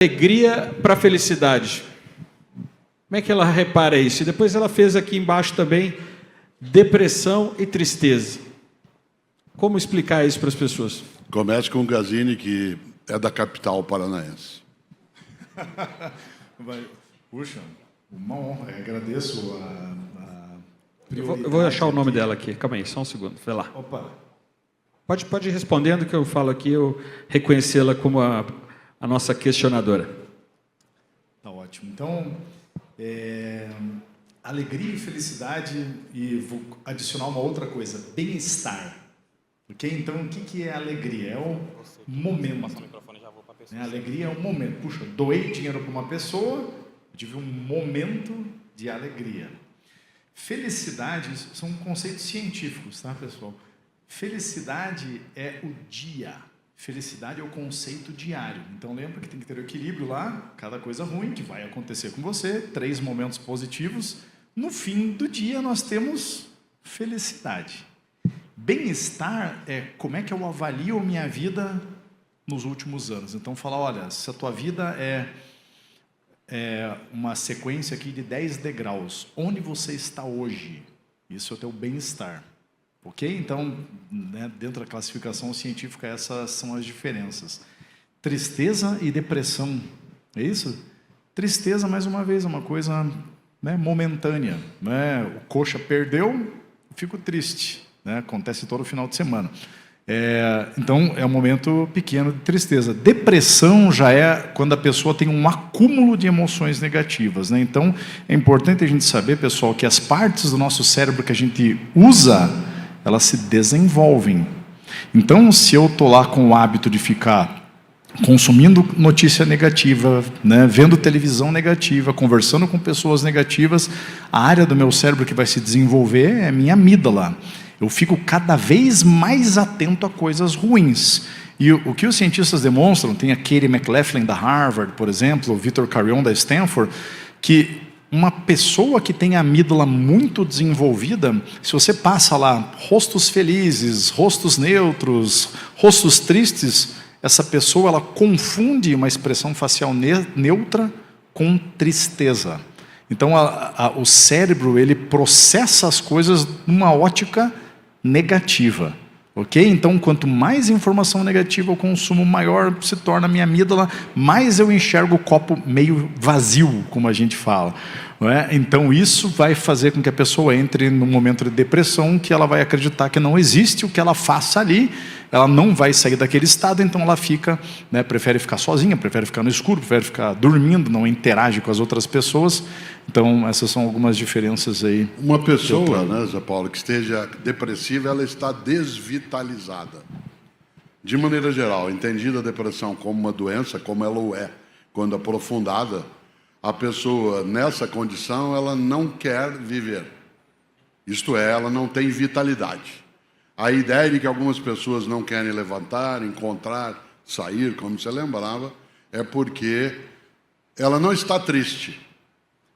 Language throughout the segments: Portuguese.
Alegria para felicidade. Como é que ela repara isso? E depois ela fez aqui embaixo também depressão e tristeza. Como explicar isso para as pessoas? Comece com o Gazini, que é da capital paranaense. Puxa, uma honra. Agradeço a prioridade. Eu vou achar o nome dela aqui. Calma aí, só um segundo. Vai lá. Opa. Pode ir respondendo que eu falo aqui, eu reconhecê-la como a nossa questionadora. Tá ótimo. Então, alegria e felicidade, e vou adicionar uma outra coisa, bem-estar. Ok? Então, o que é alegria? É o momento. A alegria é um momento. Puxa, doei dinheiro para uma pessoa, tive um momento de alegria. Felicidade são conceitos científicos, tá, pessoal? Felicidade é o dia. Felicidade é o conceito diário. Então, lembra que tem que ter o equilíbrio lá, cada coisa ruim que vai acontecer com você, 3 momentos positivos. No fim do dia, nós temos felicidade. Bem-estar é como é que eu avalio a minha vida nos últimos anos. Então, falar, olha, se a tua vida é uma sequência aqui de 10 degraus, onde você está hoje? Isso é o teu bem-estar. Ok? Então, né, dentro da classificação científica, essas são as diferenças. Tristeza e depressão. É isso? Tristeza, mais uma vez, é uma coisa, né, momentânea. Né? O coxa perdeu, fico triste. Né? Acontece todo final de semana. Então, é um momento pequeno de tristeza. Depressão já é quando a pessoa tem um acúmulo de emoções negativas. Né? Então, é importante a gente saber, pessoal, que as partes do nosso cérebro que a gente usa, elas se desenvolvem. Então, se eu estou lá com o hábito de ficar consumindo notícia negativa, né, vendo televisão negativa, conversando com pessoas negativas, a área do meu cérebro que vai se desenvolver é a minha amígdala. Eu fico cada vez mais atento a coisas ruins. E o que os cientistas demonstram, tem a Katie McLaughlin da Harvard, por exemplo, o Victor Carrion da Stanford, que uma pessoa que tem a amígdala muito desenvolvida, se você passa lá rostos felizes, rostos neutros, rostos tristes, essa pessoa ela confunde uma expressão facial neutra com tristeza. Então o cérebro ele processa as coisas numa ótica negativa. Ok? Então, quanto mais informação negativa eu consumo, maior se torna a minha amígdala, mais eu enxergo o copo meio vazio, como a gente fala. Não é? Então, isso vai fazer com que a pessoa entre num momento de depressão, que ela vai acreditar que não existe o que ela faça ali, ela não vai sair daquele estado, então ela fica, né, prefere ficar sozinha, prefere ficar no escuro, prefere ficar dormindo, não interage com as outras pessoas. Então, essas são algumas diferenças aí. Uma pessoa, né, Zé Paulo, que esteja depressiva, ela está desvitalizada. De maneira geral, entendida a depressão como uma doença, como ela o é, quando aprofundada, a pessoa, nessa condição, ela não quer viver. Isto é, ela não tem vitalidade. A ideia de que algumas pessoas não querem levantar, encontrar, sair, como você lembrava, é porque ela não está triste.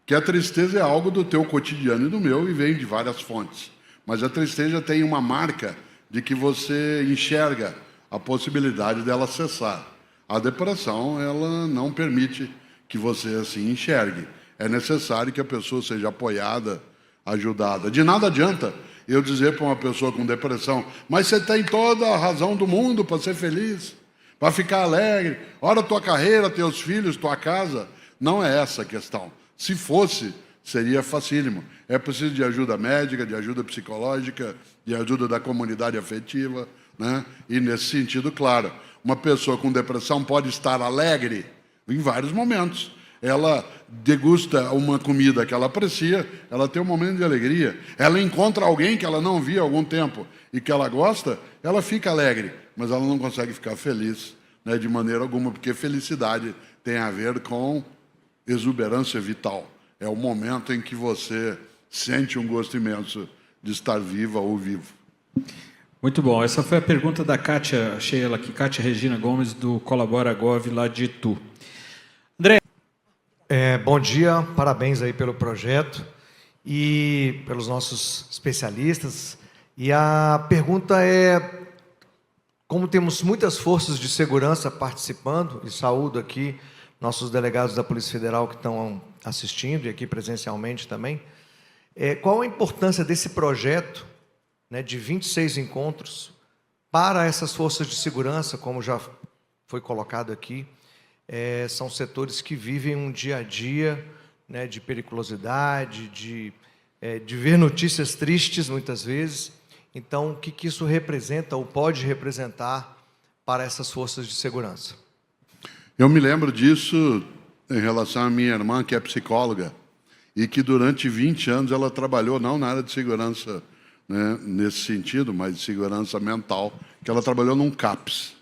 Que a tristeza é algo do teu cotidiano e do meu, e vem de várias fontes. Mas a tristeza tem uma marca de que você enxerga a possibilidade dela cessar. A depressão, ela não permite que você assim enxergue. É necessário que a pessoa seja apoiada, ajudada. De nada adianta eu dizer para uma pessoa com depressão, mas você tem toda a razão do mundo para ser feliz, para ficar alegre. Ora, tua carreira, teus filhos, tua casa. Não é essa a questão. Se fosse, seria facílimo. É preciso de ajuda médica, de ajuda psicológica, de ajuda da comunidade afetiva, né? E nesse sentido, claro, uma pessoa com depressão pode estar alegre em vários momentos. Ela degusta uma comida que ela aprecia, ela tem um momento de alegria. Ela encontra alguém que ela não via há algum tempo e que ela gosta, ela fica alegre, mas ela não consegue ficar feliz, né, de maneira alguma, porque felicidade tem a ver com exuberância vital. É o momento em que você sente um gosto imenso de estar viva ou vivo. Muito bom. Essa foi a pergunta da Kátia, achei ela aqui, Kátia Regina Gomes, do Colabora Gov, lá de Itu. André. Bom dia, parabéns aí pelo projeto e pelos nossos especialistas. E a pergunta é, como temos muitas forças de segurança participando, e saúdo aqui nossos delegados da Polícia Federal que estão assistindo e aqui presencialmente também. Qual a importância desse projeto, né, de 26 encontros para essas forças de segurança, como já foi colocado aqui? São setores que vivem um dia a dia, né, de periculosidade, de ver notícias tristes muitas vezes. Então, o que isso representa ou pode representar para essas forças de segurança? Eu me lembro disso em relação à minha irmã, que é psicóloga, e que durante 20 anos ela trabalhou, não na área de segurança, né, nesse sentido, mas de segurança mental, que ela trabalhou num CAPS.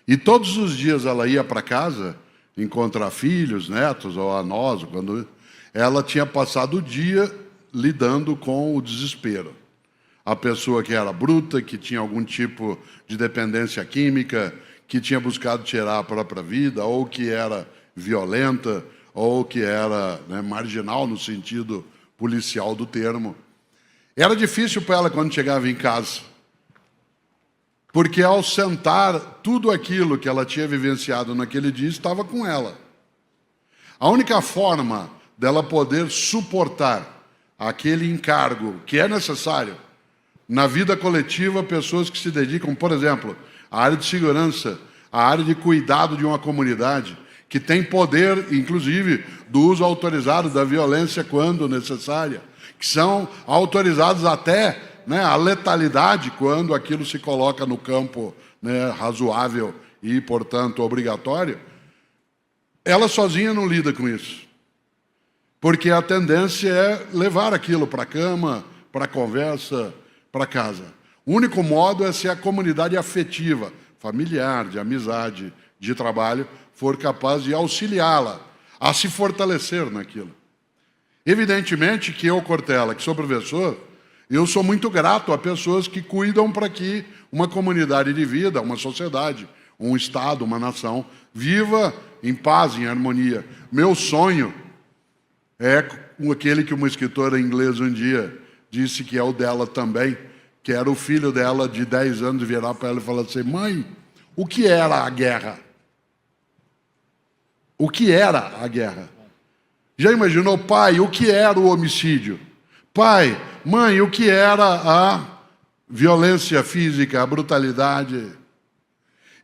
E todos os dias ela ia para casa encontrar filhos, netos, ou a nós, quando ela tinha passado o dia lidando com o desespero. A pessoa que era bruta, que tinha algum tipo de dependência química, que tinha buscado tirar a própria vida, ou que era violenta, ou que era, né, marginal no sentido policial do termo. Era difícil para ela quando chegava em casa, porque ao sentar, tudo aquilo que ela tinha vivenciado naquele dia estava com ela. A única forma dela poder suportar aquele encargo que é necessário na vida coletiva, pessoas que se dedicam, por exemplo, à área de segurança, à área de cuidado de uma comunidade, que tem poder, inclusive, do uso autorizado da violência quando necessária, que são autorizados até, né, a letalidade quando aquilo se coloca no campo, né, razoável e, portanto, obrigatório. Ela sozinha não lida com isso, porque a tendência é levar aquilo para a cama, para a conversa, para casa. O único modo é se a comunidade afetiva, familiar, de amizade, de trabalho, for capaz de auxiliá-la a se fortalecer naquilo. Evidentemente que eu, Cortella, que sou professor, eu sou muito grato a pessoas que cuidam para que uma comunidade de vida, uma sociedade, um Estado, uma nação, viva em paz, em harmonia. Meu sonho é aquele que uma escritora inglesa um dia disse que é o dela também, que era o filho dela de 10 anos virar para ela e falar assim: mãe, o que era a guerra? O que era a guerra? Já imaginou, pai, o que era o homicídio? Pai, mãe, o que era a violência física, a brutalidade?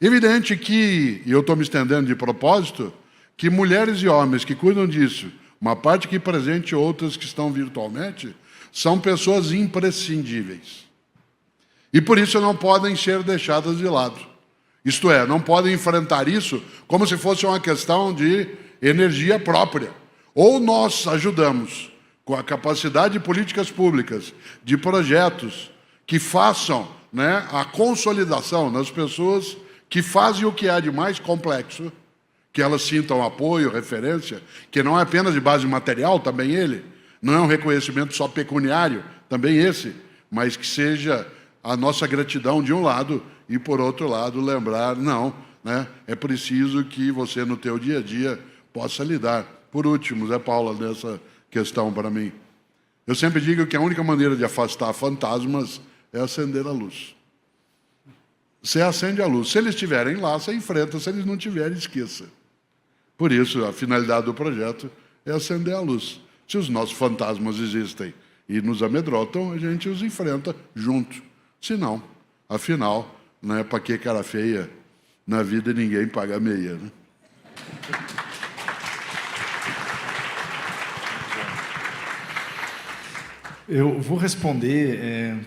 Evidente que, e eu estou me estendendo de propósito, que mulheres e homens que cuidam disso, uma parte aqui presente e outras que estão virtualmente, são pessoas imprescindíveis. E por isso não podem ser deixadas de lado. Isto é, não podem enfrentar isso como se fosse uma questão de energia própria. Ou nós ajudamos com a capacidade de políticas públicas, de projetos que façam, né, a consolidação nas pessoas que fazem o que há de mais complexo, que elas sintam apoio, referência, que não é apenas de base material, também ele, não é um reconhecimento só pecuniário, também esse, mas que seja a nossa gratidão de um lado e, por outro lado, lembrar, não, né, é preciso que você, no teu dia a dia, possa lidar. Por último, Zé Paula, nessa questão para mim, eu sempre digo que a única maneira de afastar fantasmas é acender a luz. Você acende a luz. Se eles estiverem lá, você enfrenta. Se eles não estiverem, esqueça. Por isso, a finalidade do projeto é acender a luz. Se os nossos fantasmas existem e nos amedrotam, a gente os enfrenta junto. Se não, afinal, não é para que cara feia na vida ninguém paga meia, né? Eu vou responder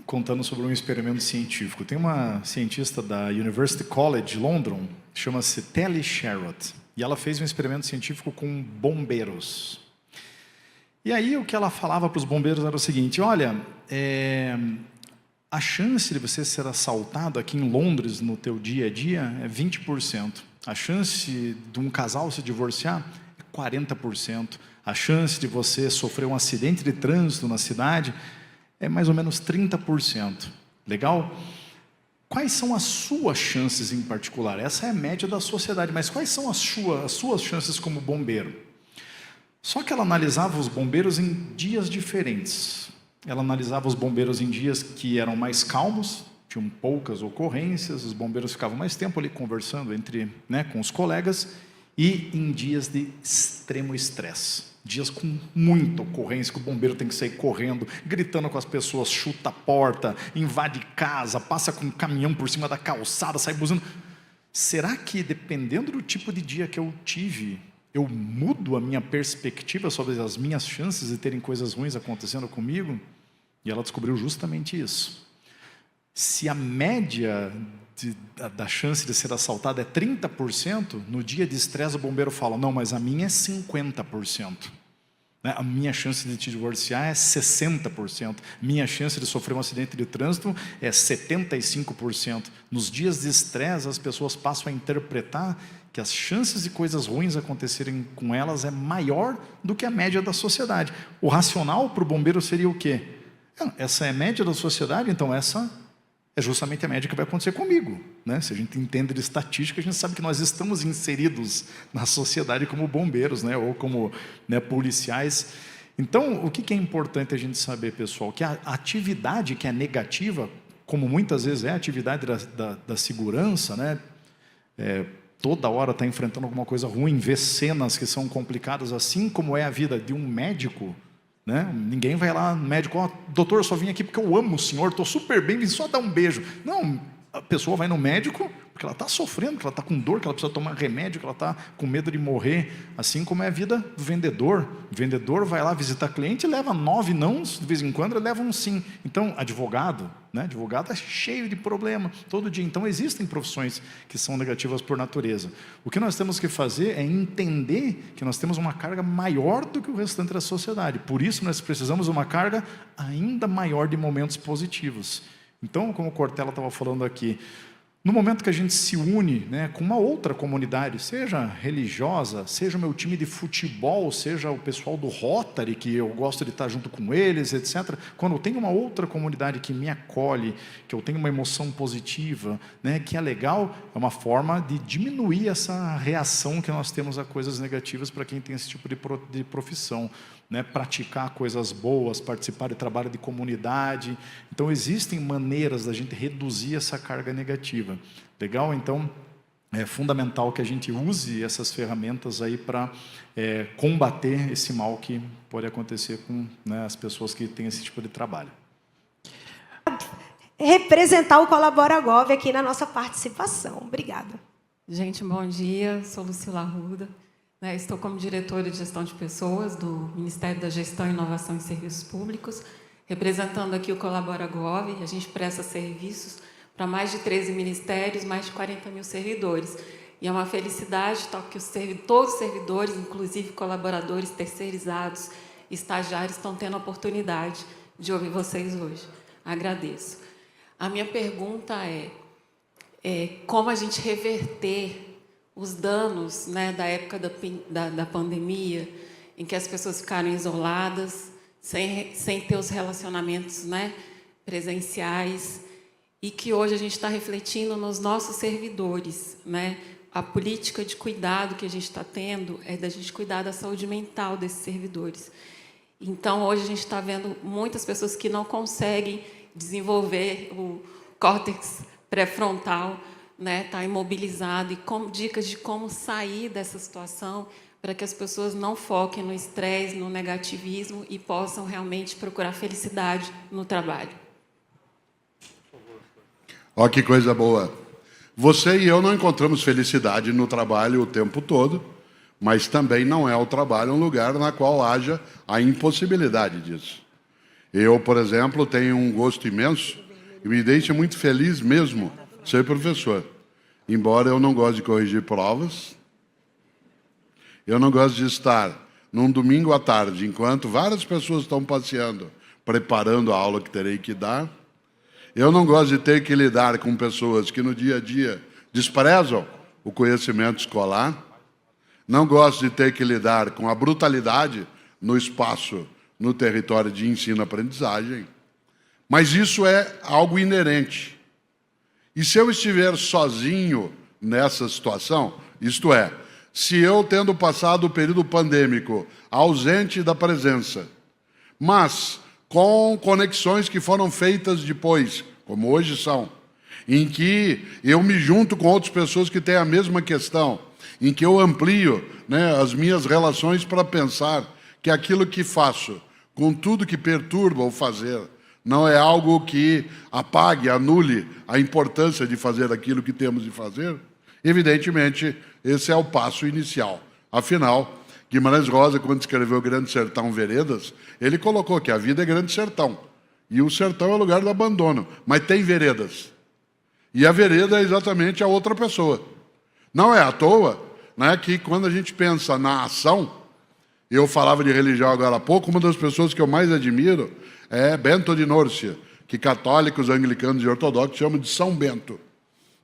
contando sobre um experimento científico. Tem uma cientista da University College, London, chama-se Telly Sherrod, e ela fez um experimento científico com bombeiros. E aí o que ela falava para os bombeiros era o seguinte: olha, a chance de você ser assaltado aqui em Londres no teu dia a dia é 20%. A chance de um casal se divorciar é 40%. A chance de você sofrer um acidente de trânsito na cidade é mais ou menos 30%. Legal? Quais são as suas chances em particular? Essa é a média da sociedade, mas quais são as suas chances como bombeiro? Só que ela analisava os bombeiros em dias diferentes. Ela analisava os bombeiros em dias que eram mais calmos, tinham poucas ocorrências, os bombeiros ficavam mais tempo ali conversando com os colegas, e em dias de extremo estresse. Dias com muita ocorrência, que o bombeiro tem que sair correndo, gritando com as pessoas, chuta a porta, invade casa, passa com um caminhão por cima da calçada, sai buzinando. Será que, dependendo do tipo de dia que eu tive, eu mudo a minha perspectiva sobre as minhas chances de terem coisas ruins acontecendo comigo? E ela descobriu justamente isso. Se a média da chance de ser assaltado é 30%, no dia de estresse o bombeiro fala, não, mas a minha é 50%. Né? A minha chance de te divorciar é 60%. Minha chance de sofrer um acidente de trânsito é 75%. Nos dias de estresse, as pessoas passam a interpretar que as chances de coisas ruins acontecerem com elas é maior do que a média da sociedade. O racional para o bombeiro seria o quê? Essa é a média da sociedade, então essa é justamente a média que vai acontecer comigo. Né? Se a gente entende de estatística, a gente sabe que nós estamos inseridos na sociedade como bombeiros, né? Ou como, né, policiais. Então, o que é importante a gente saber, pessoal? Que a atividade que é negativa, como muitas vezes é a atividade da segurança, né? Toda hora está enfrentando alguma coisa ruim, vê cenas que são complicadas, assim como é a vida de um médico. Né? Ninguém vai lá no médico, doutor, eu só vim aqui porque eu amo o senhor, estou super bem, vim só dar um beijo. Não, a pessoa vai no médico porque ela está sofrendo, que ela está com dor, que ela precisa tomar remédio, que ela está com medo de morrer, assim como é a vida do vendedor. O vendedor vai lá visitar cliente e leva 9 nãos, de vez em quando ele leva um sim. Então, advogado, né? Advogado é cheio de problema, todo dia. Então, existem profissões que são negativas por natureza. O que nós temos que fazer é entender que nós temos uma carga maior do que o restante da sociedade. Por isso, nós precisamos de uma carga ainda maior de momentos positivos. Então, como o Cortella estava falando aqui, no momento que a gente se une, né, com uma outra comunidade, seja religiosa, seja o meu time de futebol, seja o pessoal do Rotary, que eu gosto de estar junto com eles, etc. Quando eu tenho uma outra comunidade que me acolhe, que eu tenho uma emoção positiva, né, que é legal, é uma forma de diminuir essa reação que nós temos a coisas negativas para quem tem esse tipo de profissão. Né, praticar coisas boas, participar de trabalho de comunidade. Então, existem maneiras da gente reduzir essa carga negativa. Legal? Então, é fundamental que a gente use essas ferramentas aí para combater esse mal que pode acontecer com, né, as pessoas que têm esse tipo de trabalho. Representar o Colabora.gov aqui na nossa participação. Obrigada. Gente, bom dia. Sou Lucila Arruda. Estou como diretora de gestão de pessoas do Ministério da Gestão, Inovação e Serviços Públicos, representando aqui o Colabora.gov. A gente presta serviços para mais de 13 ministérios, mais de 40 mil servidores. E é uma felicidade que todos os servidores, inclusive colaboradores terceirizados, estagiários, estão tendo a oportunidade de ouvir vocês hoje. Agradeço. A minha pergunta é como a gente reverter os danos, né, da época da pandemia, em que as pessoas ficaram isoladas, sem ter os relacionamentos, né, presenciais, e que hoje a gente está refletindo nos nossos servidores. Né? A política de cuidado que a gente está tendo é da gente cuidar da saúde mental desses servidores. Então, hoje a gente está vendo muitas pessoas que não conseguem desenvolver o córtex pré-frontal, né, tá imobilizado, e dicas de como sair dessa situação para que as pessoas não foquem no estresse, no negativismo e possam realmente procurar felicidade no trabalho. Ó, que coisa boa. Você e eu não encontramos felicidade no trabalho o tempo todo, mas também não é o trabalho um lugar na qual haja a impossibilidade disso. Eu, por exemplo, tenho um gosto imenso e me deixa muito feliz mesmo ser professor. Embora eu não goste de corrigir provas, eu não gosto de estar num domingo à tarde, enquanto várias pessoas estão passeando, preparando a aula que terei que dar. Eu não gosto de ter que lidar com pessoas que no dia a dia desprezam o conhecimento escolar. Não gosto de ter que lidar com a brutalidade no espaço, no território de ensino-aprendizagem. Mas isso é algo inerente. E se eu estiver sozinho nessa situação, isto é, se eu, tendo passado o período pandêmico, ausente da presença, mas com conexões que foram feitas depois, como hoje são, em que eu me junto com outras pessoas que têm a mesma questão, em que eu amplio, né, as minhas relações para pensar que aquilo que faço, com tudo que perturba o fazer, não é algo que apague, anule a importância de fazer aquilo que temos de fazer, evidentemente, esse é o passo inicial. Afinal, Guimarães Rosa, quando escreveu Grande Sertão Veredas, ele colocou que a vida é grande sertão. E o sertão é o lugar do abandono, mas tem veredas. E a vereda é exatamente a outra pessoa. Não é à toa, né, que quando a gente pensa na ação, eu falava de religião agora há pouco, uma das pessoas que eu mais admiro é Bento de Nórcia, que católicos, anglicanos e ortodoxos chamam de São Bento,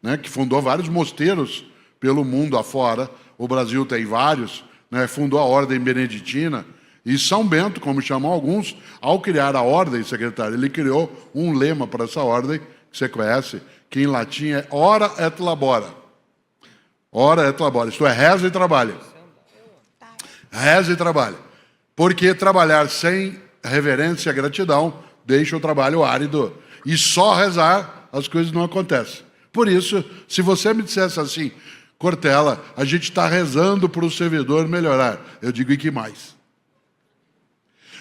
né, que fundou vários mosteiros pelo mundo afora. O Brasil tem vários, né, fundou a Ordem Beneditina. E São Bento, como chamam alguns, ao criar a ordem, secretário, ele criou um lema para essa ordem, que você conhece, que em latim é ora et labora. Ora et labora, isto é, reza e trabalha. Reza e trabalha. Porque trabalhar sem reverência e gratidão deixa o trabalho árido. E só rezar, as coisas não acontecem. Por isso, se você me dissesse assim, Cortella, a gente está rezando para o servidor melhorar, eu digo, e que mais?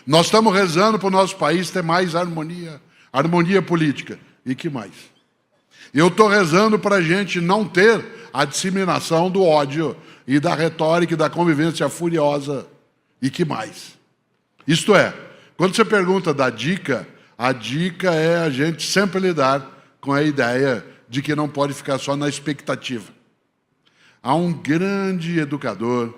Nós estamos rezando para o nosso país ter mais harmonia, harmonia política, e que mais? Eu estou rezando para a gente não ter a disseminação do ódio e da retórica e da convivência furiosa, e que mais? Isto é, quando você pergunta da dica, a dica é a gente sempre lidar com a ideia de que não pode ficar só na expectativa. Há um grande educador,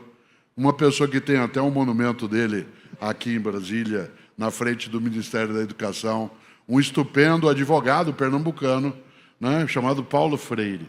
uma pessoa que tem até um monumento dele aqui em Brasília, na frente do Ministério da Educação, um estupendo advogado pernambucano, né, chamado Paulo Freire,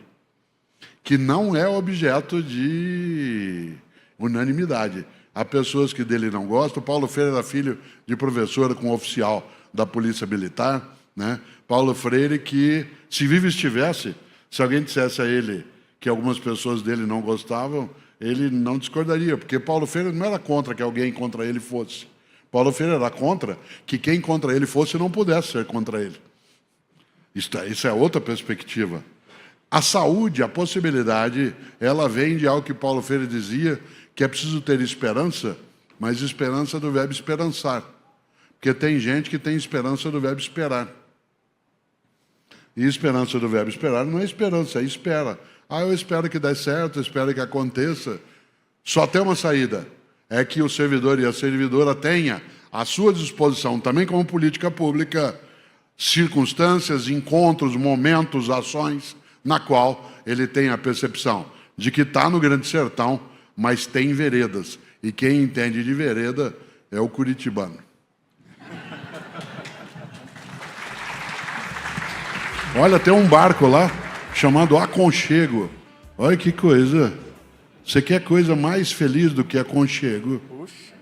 que não é objeto de unanimidade. Há pessoas que dele não gostam. Paulo Freire era filho de professora com oficial da Polícia Militar, né? Paulo Freire que, se vivo estivesse, se alguém dissesse a ele que algumas pessoas dele não gostavam, ele não discordaria, porque Paulo Freire não era contra que alguém contra ele fosse. Paulo Freire era contra que quem contra ele fosse não pudesse ser contra ele. Isso é outra perspectiva. A saúde, a possibilidade, ela vem de algo que Paulo Freire dizia, que é preciso ter esperança, mas esperança do verbo esperançar. Porque tem gente que tem esperança do verbo esperar. E esperança do verbo esperar não é esperança, é espera. Ah, eu espero que dê certo, eu espero que aconteça. Só tem uma saída, é que o servidor e a servidora tenha à sua disposição, também como política pública, circunstâncias, encontros, momentos, ações, na qual ele tem a percepção de que está no Grande Sertão, mas tem veredas. E quem entende de vereda é o curitibano. Olha, tem um barco lá, chamado Aconchego. Olha que coisa. Você quer coisa mais feliz do que aconchego? Puxa.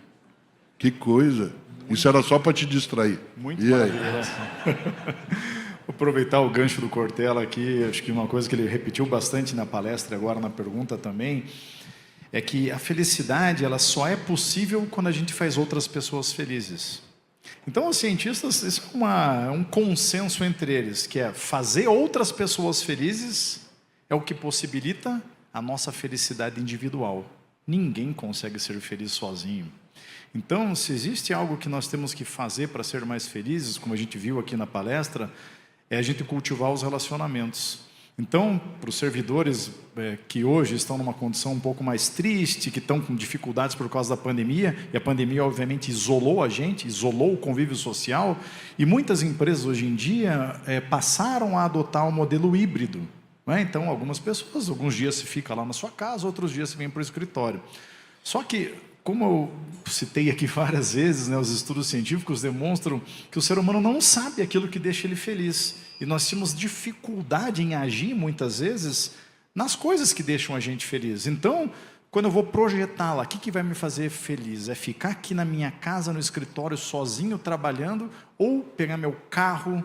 Que coisa. Isso era só para te distrair. Muito e aí? Vou aproveitar o gancho do Cortella aqui. Acho que uma coisa que ele repetiu bastante na palestra, agora na pergunta também, é que a felicidade ela só é possível quando a gente faz outras pessoas felizes. Então, os cientistas, isso é um consenso entre eles, que é fazer outras pessoas felizes é o que possibilita a nossa felicidade individual. Ninguém consegue ser feliz sozinho. Então, se existe algo que nós temos que fazer para ser mais felizes, como a gente viu aqui na palestra, é a gente cultivar os relacionamentos. Então, para os servidores que hoje estão numa condição um pouco mais triste, que estão com dificuldades por causa da pandemia, e a pandemia obviamente isolou a gente, isolou o convívio social, e muitas empresas hoje em dia passaram a adotar o modelo híbrido. Não é? Então, algumas pessoas, alguns dias se fica lá na sua casa, outros dias se vem para o escritório. Só que, como eu citei aqui várias vezes, né, os estudos científicos demonstram que o ser humano não sabe aquilo que deixa ele feliz. E nós temos dificuldade em agir, muitas vezes, nas coisas que deixam a gente feliz. Então, quando eu vou projetá-la, o que vai me fazer feliz? É ficar aqui na minha casa, no escritório, sozinho, trabalhando, ou pegar meu carro,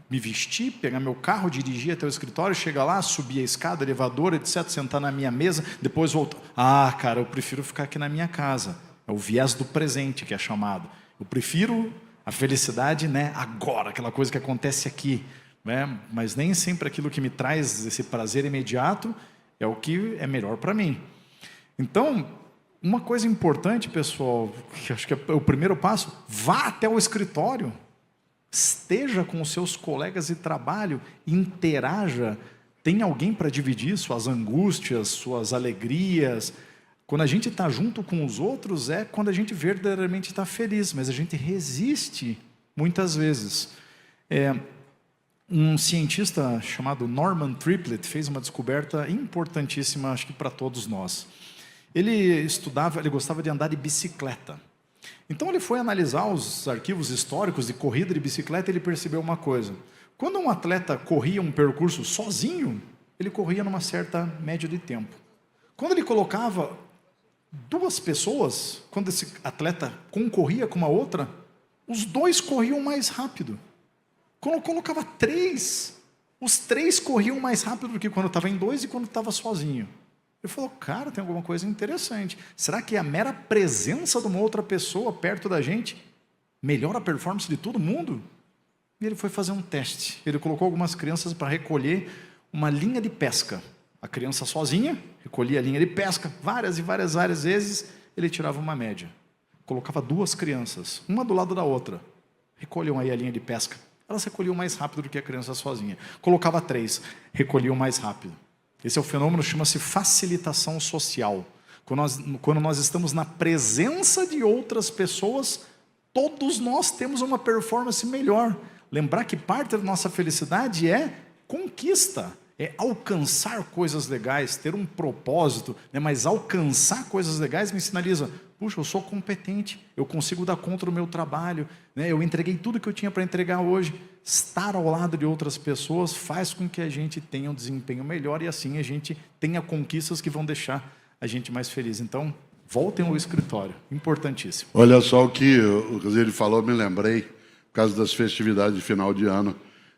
me vestir, pegar meu carro, dirigir até o escritório, chegar lá, subir a escada, elevador, etc., sentar na minha mesa, depois voltar. Ah, cara, eu prefiro ficar aqui na minha casa. É o viés do presente que é chamado. Eu prefiro a felicidade, né, agora, aquela coisa que acontece aqui. Né? Mas nem sempre aquilo que me traz esse prazer imediato é o que é melhor para mim. Então, uma coisa importante, pessoal, que acho que é o primeiro passo, vá até o escritório, esteja com os seus colegas de trabalho, interaja, tem alguém para dividir suas angústias, suas alegrias. Quando a gente está junto com os outros, é quando a gente verdadeiramente está feliz, mas a gente resiste muitas vezes. Um cientista chamado Norman Triplett fez uma descoberta importantíssima, acho que para todos nós. Ele gostava de andar de bicicleta. Então ele foi analisar os arquivos históricos de corrida de bicicleta e ele percebeu uma coisa. Quando um atleta corria um percurso sozinho, ele corria numa certa média de tempo. Quando ele colocava duas pessoas, quando esse atleta concorria com uma outra, os dois corriam mais rápido. Quando colocava três, os três corriam mais rápido do que quando estava em dois e quando estava sozinho. Ele falou, cara, tem alguma coisa interessante. Será que a mera presença de uma outra pessoa perto da gente melhora a performance de todo mundo? E ele foi fazer um teste. Ele colocou algumas crianças para recolher uma linha de pesca. A criança sozinha recolhia a linha de pesca várias e várias vezes, ele tirava uma média. Colocava duas crianças, uma do lado da outra. Recolhiam aí a linha de pesca. Elas recolhiam mais rápido do que a criança sozinha. Colocava três, recolhiam mais rápido. Esse é o fenômeno, chama-se facilitação social. Quando nós estamos na presença de outras pessoas, todos nós temos uma performance melhor. Lembrar que parte da nossa felicidade é conquista, é alcançar coisas legais, ter um propósito, né? Mas alcançar coisas legais me sinaliza, puxa, eu sou competente, eu consigo dar conta do meu trabalho, né? Eu entreguei tudo que eu tinha para entregar hoje. Estar ao lado de outras pessoas faz com que a gente tenha um desempenho melhor e assim a gente tenha conquistas que vão deixar a gente mais feliz. Então, voltem ao escritório, importantíssimo. Olha só o que o Rosieri falou, me lembrei, por causa das festividades de final de ano,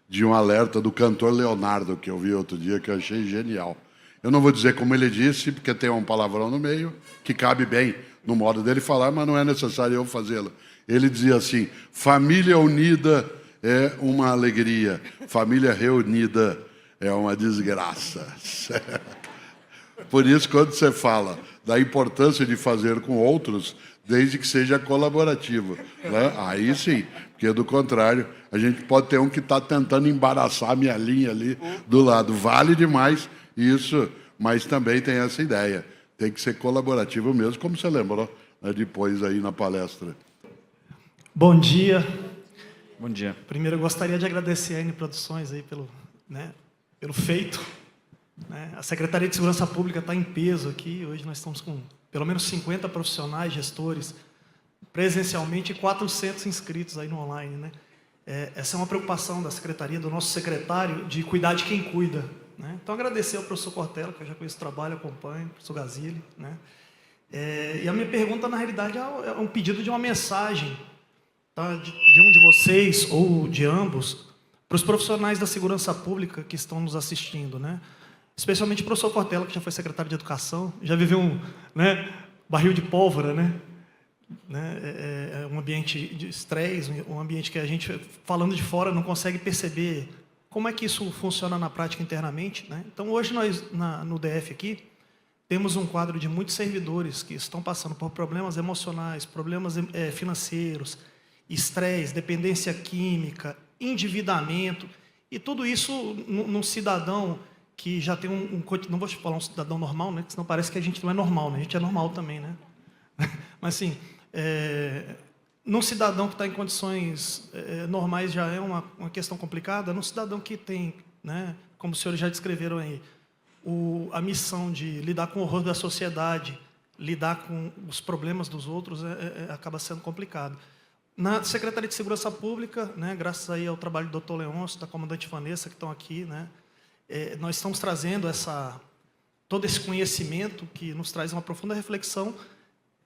de um alerta do cantor Leonardo, que eu vi outro dia, que eu achei genial. Eu não vou dizer como ele disse, porque tem um palavrão no meio, que cabe bem no modo dele falar, mas não é necessário eu fazê-lo. Ele dizia assim, família unida é uma alegria, família reunida é uma desgraça. Por isso, quando você fala da importância de fazer com outros, desde que seja colaborativo, né? Aí sim, porque do contrário, a gente pode ter um que está tentando embaraçar a minha linha ali do lado. Vale demais isso, mas também tem essa ideia. Tem que ser colaborativo mesmo, como você lembrou, né, depois aí na palestra. Bom dia. Bom dia. Primeiro, eu gostaria de agradecer a N Produções aí pelo feito. Né? A Secretaria de Segurança Pública está em peso aqui. Hoje nós estamos com pelo menos 50 profissionais, gestores, presencialmente, e 400 inscritos aí no online. Né? Essa é uma preocupação da Secretaria, do nosso secretário, de cuidar de quem cuida. Né? Então, agradecer ao professor Cortella, que eu já conheço o trabalho, acompanho, professor Gazilli. Né? E a minha pergunta, na realidade, é um pedido de uma mensagem, tá? de um de vocês, ou de ambos, para os profissionais da segurança pública que estão nos assistindo. Né? Especialmente o professor Cortella, que já foi secretário de Educação, já viveu um barril de pólvora, né? É um ambiente de estresse, um ambiente que a gente, falando de fora, não consegue perceber como é que isso funciona na prática internamente. Né? Então, hoje, nós, no DF aqui, temos um quadro de muitos servidores que estão passando por problemas emocionais, problemas financeiros, estresse, dependência química, endividamento, e tudo isso num cidadão que já tem não vou falar um cidadão normal, né? Senão parece que a gente não é normal, né? A gente é normal também, né? Mas assim, num cidadão que está em condições normais já é uma questão complicada. Num cidadão que tem, né, como os senhores já descreveram aí, a missão de lidar com o horror da sociedade, lidar com os problemas dos outros, acaba sendo complicado. Na Secretaria de Segurança Pública, né, graças aí ao trabalho do Dr. Leôncio, da comandante Vanessa, que estão aqui, né, nós estamos trazendo todo esse conhecimento que nos traz uma profunda reflexão,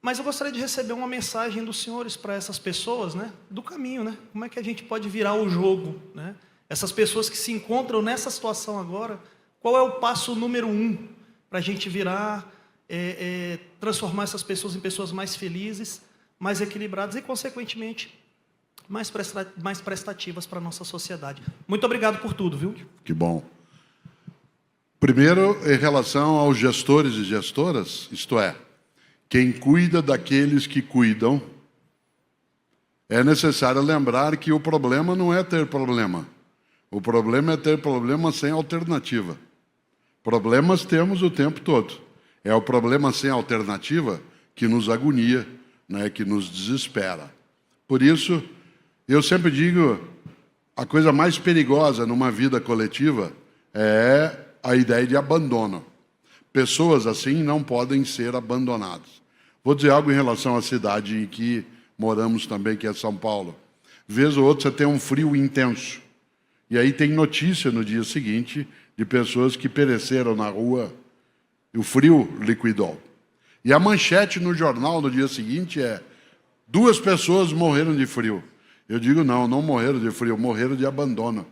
mas eu gostaria de receber uma mensagem dos senhores para essas pessoas, né, do caminho, né, como é que a gente pode virar o jogo, né, essas pessoas que se encontram nessa situação agora, qual é o passo número 1 para a gente virar, transformar essas pessoas em pessoas mais felizes, mais equilibradas e, consequentemente, mais prestativas para a nossa sociedade. Muito obrigado por tudo, viu? Que bom. Primeiro, em relação aos gestores e gestoras, isto é, quem cuida daqueles que cuidam, é necessário lembrar que o problema não é ter problema. O problema é ter problema sem alternativa. Problemas temos o tempo todo. É o problema sem alternativa que nos agonia, né, que nos desespera. Por isso, eu sempre digo, a coisa mais perigosa numa vida coletiva é a ideia de abandono. Pessoas assim não podem ser abandonadas. Vou dizer algo em relação à cidade em que moramos também, que é São Paulo. Vez ou outra você tem um frio intenso. E aí tem notícia no dia seguinte de pessoas que pereceram na rua. E o frio liquidou. E a manchete no jornal no dia seguinte é: 2 pessoas morreram de frio. Eu digo, não morreram de frio, morreram de abandono.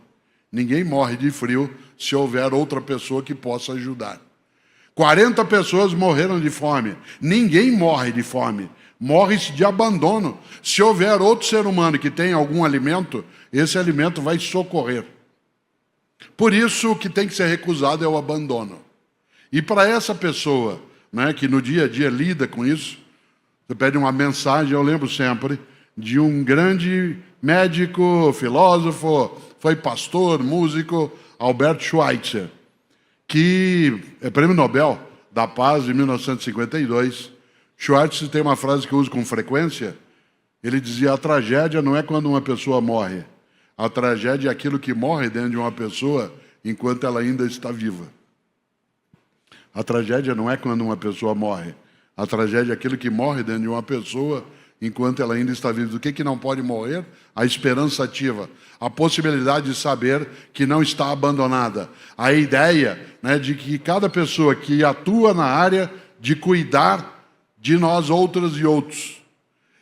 Ninguém morre de frio se houver outra pessoa que possa ajudar. 40 pessoas morreram de fome. Ninguém morre de fome. Morre-se de abandono. Se houver outro ser humano que tem algum alimento, esse alimento vai socorrer. Por isso, o que tem que ser recusado é o abandono. E para essa pessoa, né, que no dia a dia lida com isso, você pede uma mensagem, eu lembro sempre de um grande médico, filósofo, foi pastor, músico, Albert Schweitzer, que é prêmio Nobel da Paz de 1952. Schweitzer tem uma frase que eu uso com frequência. Ele dizia: a tragédia não é quando uma pessoa morre. A tragédia é aquilo que morre dentro de uma pessoa enquanto ela ainda está viva. A tragédia não é quando uma pessoa morre. A tragédia é aquilo que morre dentro de uma pessoa enquanto ela ainda está viva. Do que não pode morrer? A esperança ativa. A possibilidade de saber que não está abandonada. A ideia, né, de que cada pessoa que atua na área de cuidar de nós outras e outros,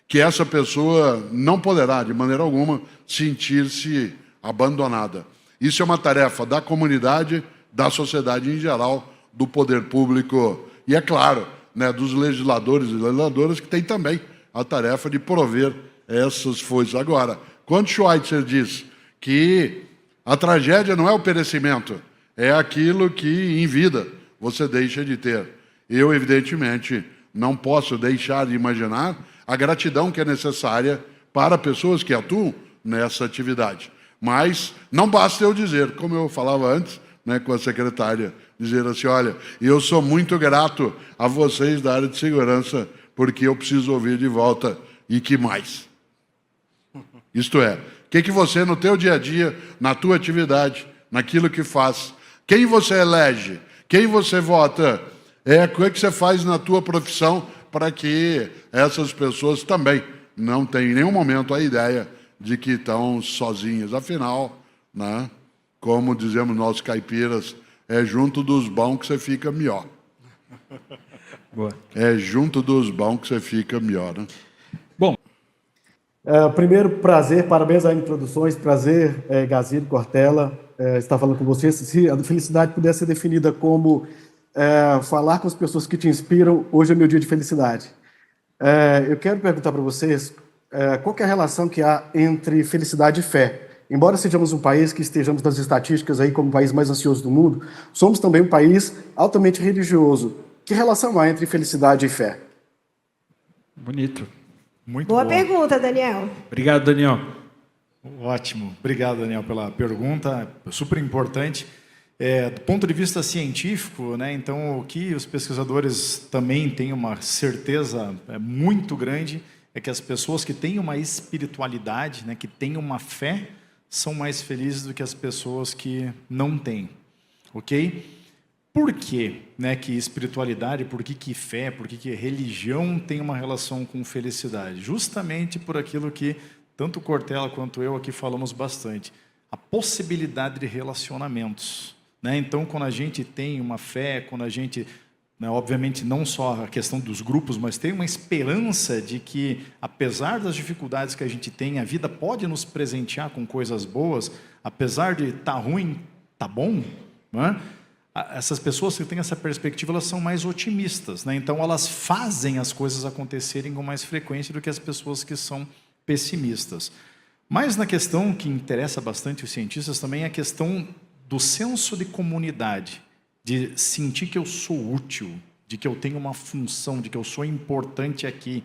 que essa pessoa não poderá, de maneira alguma, sentir-se abandonada. Isso é uma tarefa da comunidade, da sociedade em geral, do poder público e, é claro, né, dos legisladores e legisladoras, que têm também a tarefa de prover essas forças. Agora, quando Schweitzer diz que a tragédia não é o perecimento, é aquilo que em vida você deixa de ter. Eu, evidentemente, não posso deixar de imaginar a gratidão que é necessária para pessoas que atuam nessa atividade. Mas não basta eu dizer, como eu falava antes, né, com a secretária, dizer assim: olha, eu sou muito grato a vocês da área de segurança, porque eu preciso ouvir de volta, e que mais? Isto é, o que você no teu dia a dia, na tua atividade, naquilo que faz, quem você elege, quem você vota, o que você faz na tua profissão para que essas pessoas também não tenham em nenhum momento a ideia de que estão sozinhas. Afinal, né, como dizemos nós caipiras, é junto dos bons que você fica melhor. Boa. É junto dos bons que você fica melhor, né? Bom, primeiro, prazer, parabéns à N Produções, prazer, Gazilho, Cortella, estar falando com vocês. Se a felicidade pudesse ser definida como falar com as pessoas que te inspiram, hoje é meu dia de felicidade. Eu quero perguntar para vocês qual que é a relação que há entre felicidade e fé. Embora sejamos um país que estejamos nas estatísticas aí como o país mais ansioso do mundo, somos também um país altamente religioso. Que relação há entre felicidade e fé? bonito. Muito Boa bom. pergunta, Daniel. Obrigado, Daniel. Ótimo. Obrigado, Daniel, pela pergunta. Super importante. Do ponto de vista científico, né, então, o que os pesquisadores também têm uma certeza muito grande é que as pessoas que têm uma espiritualidade, né, que têm uma fé, são mais felizes do que as pessoas que não têm. Ok? Por quê, né, que espiritualidade, por que fé, por que religião tem uma relação com felicidade? Justamente por aquilo que tanto Cortella quanto eu aqui falamos bastante. A possibilidade de relacionamentos. Né? Então, quando a gente tem uma fé, quando a gente, né, obviamente, não só a questão dos grupos, mas tem uma esperança de que, apesar das dificuldades que a gente tem, a vida pode nos presentear com coisas boas, apesar de estar ruim, tá bom, né? Essas pessoas que têm essa perspectiva, elas são mais otimistas, né? Então elas fazem as coisas acontecerem com mais frequência do que as pessoas que são pessimistas. Mas na questão que interessa bastante os cientistas também é a questão do senso de comunidade, de sentir que eu sou útil, de que eu tenho uma função, de que eu sou importante aqui.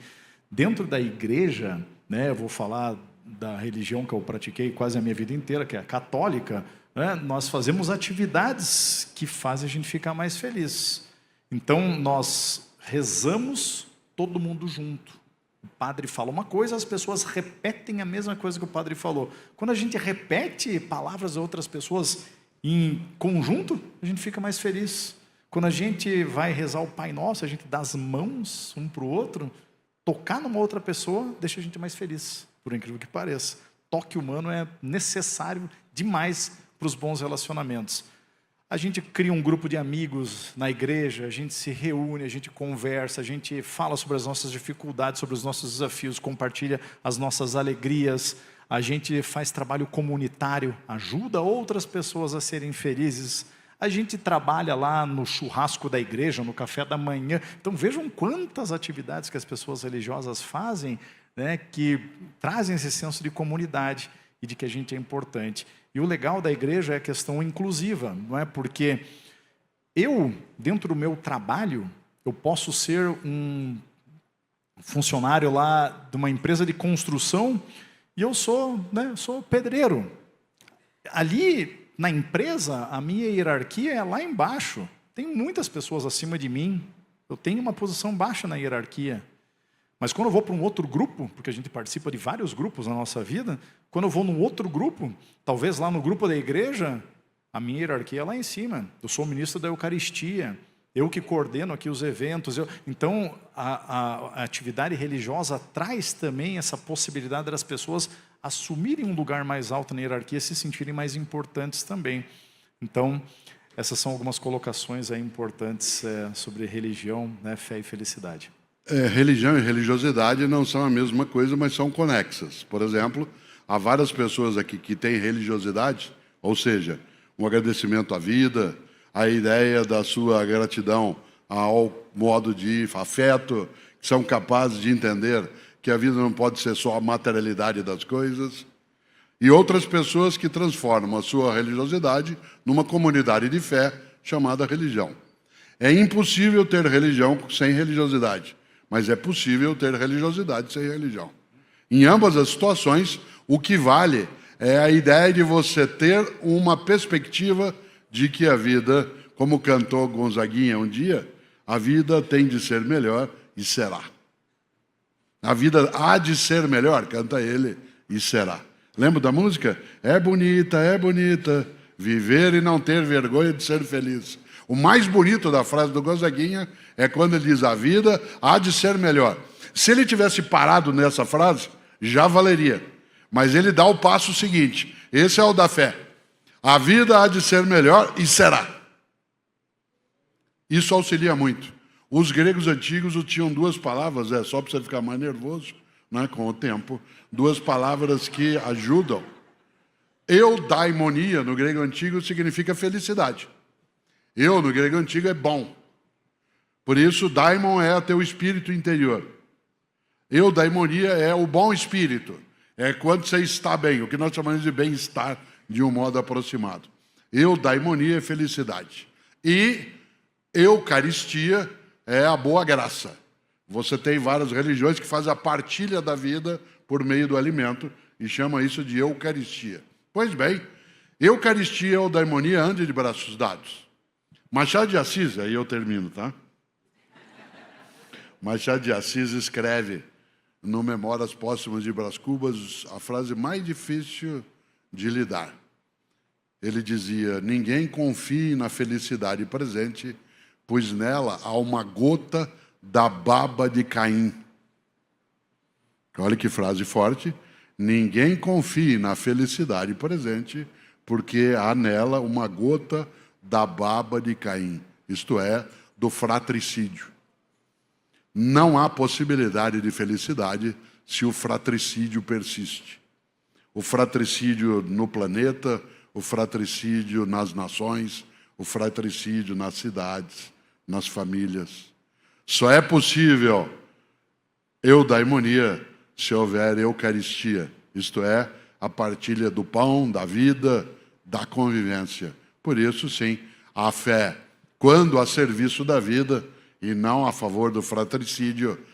Dentro da igreja, né, eu vou falar da religião que eu pratiquei quase a minha vida inteira, que é a católica, né, nós fazemos atividades que fazem a gente ficar mais feliz. Então, nós rezamos todo mundo junto. O padre fala uma coisa, as pessoas repetem a mesma coisa que o padre falou. Quando a gente repete palavras de outras pessoas em conjunto, a gente fica mais feliz. Quando a gente vai rezar o Pai Nosso, a gente dá as mãos um para o outro, tocar numa outra pessoa deixa a gente mais feliz, por incrível que pareça. Toque humano é necessário demais para os bons relacionamentos. A gente cria um grupo de amigos na igreja, a gente se reúne, a gente conversa, a gente fala sobre as nossas dificuldades, sobre os nossos desafios, compartilha as nossas alegrias, a gente faz trabalho comunitário, ajuda outras pessoas a serem felizes, a gente trabalha lá no churrasco da igreja, no café da manhã. Então vejam quantas atividades que as pessoas religiosas fazem, né, que trazem esse senso de comunidade e de que a gente é importante. E o legal da igreja é a questão inclusiva, não é? Porque eu, dentro do meu trabalho, eu posso ser um funcionário lá de uma empresa de construção e eu sou pedreiro. Ali na empresa, a minha hierarquia é lá embaixo. Tem muitas pessoas acima de mim. Eu tenho uma posição baixa na hierarquia. Mas quando eu vou para um outro grupo, porque a gente participa de vários grupos na nossa vida, quando eu vou num outro grupo, talvez lá no grupo da igreja, a minha hierarquia é lá em cima. Eu sou o ministro da Eucaristia, eu que coordeno aqui os eventos. Então, a atividade religiosa traz também essa possibilidade das pessoas assumirem um lugar mais alto na hierarquia e se sentirem mais importantes também. Então, essas são algumas colocações aí importantes sobre religião, né, fé e felicidade. Religião e religiosidade não são a mesma coisa, mas são conexas. Por exemplo, há várias pessoas aqui que têm religiosidade, ou seja, um agradecimento à vida, a ideia da sua gratidão ao modo de afeto, que são capazes de entender que a vida não pode ser só a materialidade das coisas, e outras pessoas que transformam a sua religiosidade numa comunidade de fé chamada religião. É impossível ter religião sem religiosidade, mas é possível ter religiosidade sem religião. Em ambas as situações, o que vale é a ideia de você ter uma perspectiva de que a vida, como cantou Gonzaguinha um dia, a vida tem de ser melhor e será. A vida há de ser melhor, canta ele, e será. Lembra da música? É bonita, viver e não ter vergonha de ser feliz. O mais bonito da frase do Gonzaguinha é quando ele diz: a vida há de ser melhor. Se ele tivesse parado nessa frase, já valeria. Mas ele dá o passo seguinte, esse é o da fé. A vida há de ser melhor e será. Isso auxilia muito. Os gregos antigos tinham duas palavras, só para você ficar mais nervoso, né, com o tempo, duas palavras que ajudam. Eudaimonia, no grego antigo, significa felicidade. Eu, no grego antigo, é bom. Por isso, daimon é teu espírito interior. Eudaimonia é o bom espírito. É quando você está bem, o que nós chamamos de bem-estar, de um modo aproximado. Eudaimonia é felicidade. E Eucaristia é a boa graça. Você tem várias religiões que fazem a partilha da vida por meio do alimento e chama isso de Eucaristia. Pois bem, Eucaristia e Eudaimonia andam de braços dados. Machado de Assis, aí eu termino, tá? Machado de Assis escreve no Memórias Póstumas de Brás Cubas a frase mais difícil de lidar. Ele dizia: ninguém confie na felicidade presente, pois nela há uma gota da baba de Caim. Olha que frase forte. Ninguém confie na felicidade presente, porque há nela uma gota da baba de Caim, isto é, do fratricídio. Não há possibilidade de felicidade se o fratricídio persiste. O fratricídio no planeta, o fratricídio nas nações, o fratricídio nas cidades, nas famílias. Só é possível eudaimonia se houver eucaristia, isto é, a partilha do pão, da vida, da convivência. Por isso, sim, a fé, quando a serviço da vida, e não a favor do fratricídio,